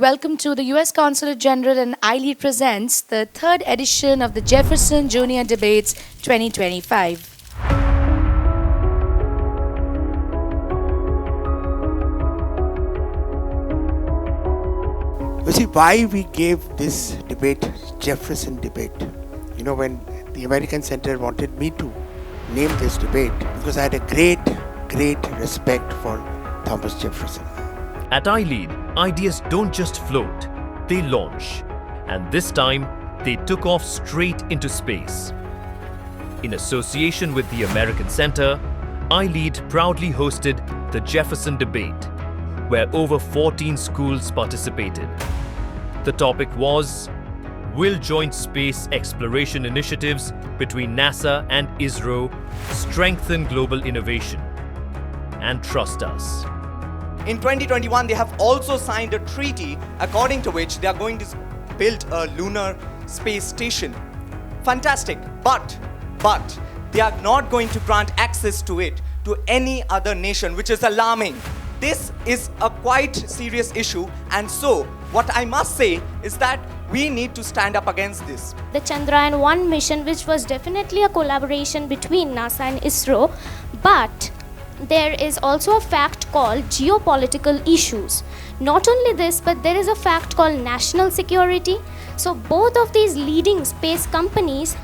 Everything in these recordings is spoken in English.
Welcome to the US Consulate General and iLEAD presents the third edition of the Jefferson Junior Debates 2025. You see, why we gave this debate Jefferson debate? You know, when the American Center wanted me to name this debate, because I had a great respect for Thomas Jefferson. At iLEAD, ideas don't just float, they launch. And this time, they took off straight into space. In association with the American Center, iLEAD proudly hosted the Jefferson Debate, where over 14 schools participated. The topic was, will joint space exploration initiatives between NASA and ISRO strengthen global innovation? And trust us. In 2021, they have also signed a treaty according to which they are going to build a lunar space station. Fantastic, but they are not going to grant access to it to any other nation, which is alarming. This is a quite serious issue, and so what I must say is that we need to stand up against this. The Chandrayaan-1 mission, which was definitely a collaboration between NASA and ISRO, but there is also a fact called geopolitical issues. Not only this, but there is a fact called national security. So both of these leading space companies,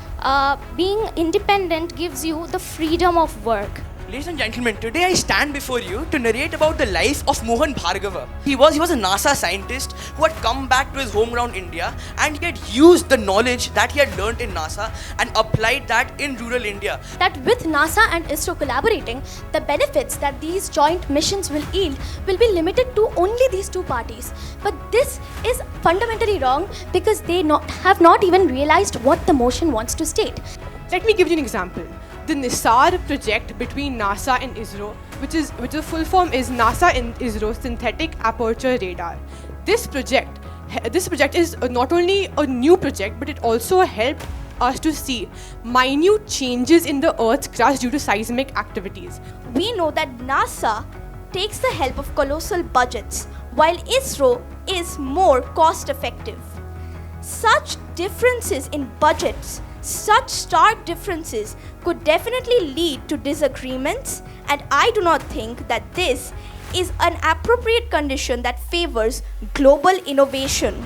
being independent gives you the freedom of work. Ladies and gentlemen, today I stand before you to narrate about the life of Mohan Bhargava. He was a NASA scientist who had come back to his home ground India, and he had used the knowledge that he had learnt in NASA and applied that in rural India. That with NASA and ISRO collaborating, the benefits that these joint missions will yield will be limited to only these two parties. But this is fundamentally wrong because they have not even realized what the motion wants to state. Let me give you an example. The NISAR project between NASA and ISRO, which the full form is NASA and ISRO Synthetic Aperture Radar. This project is not only a new project, but it also helped us to see minute changes in the Earth's crust due to seismic activities. We know that NASA takes the help of colossal budgets, while ISRO is more cost effective. Such differences in budgets, such stark differences could definitely lead to disagreements, and I do not think that this is an appropriate condition that favors global innovation.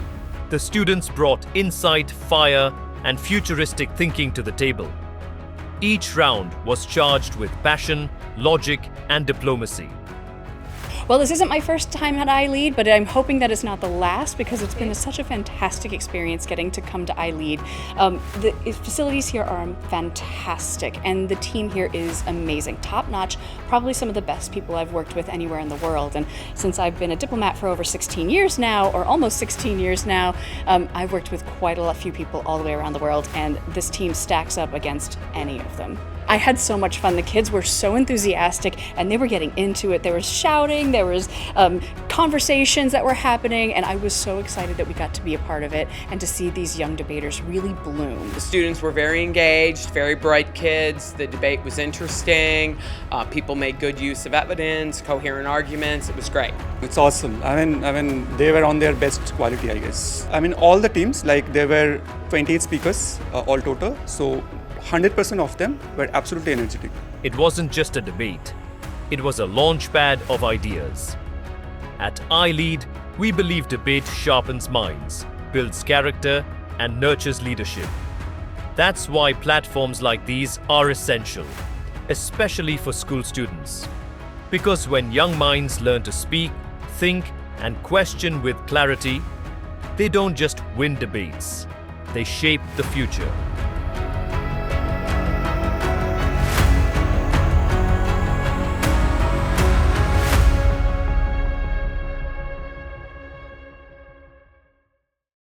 The students brought insight, fire, and futuristic thinking to the table. Each round was charged with passion, logic, and diplomacy. Well, this isn't my first time at iLEAD, but I'm hoping that it's not the last because it's been such a fantastic experience getting to come to iLEAD. The facilities here are fantastic, and the team here is amazing, top-notch, probably some of the best people I've worked with anywhere in the world. And since I've been a diplomat for over 16 years now, or almost 16 years now, I've worked with quite a few people all the way around the world, and this team stacks up against any of them. I had so much fun. The kids were so enthusiastic and they were getting into it. There was shouting, there was conversations that were happening, and I was so excited that we got to be a part of it and to see these young debaters really bloom. The students were very engaged, very bright kids. The debate was interesting. People made good use of evidence, coherent arguments. It was great. It's awesome. I mean, they were on their best quality, I guess. I mean, all the teams, like there were 28 speakers all total. So 100% of them were absolutely energetic. It wasn't just a debate. It was a launchpad of ideas. At iLEAD, we believe debate sharpens minds, builds character, and nurtures leadership. That's why platforms like these are essential, especially for school students. Because when young minds learn to speak, think, and question with clarity, they don't just win debates, they shape the future.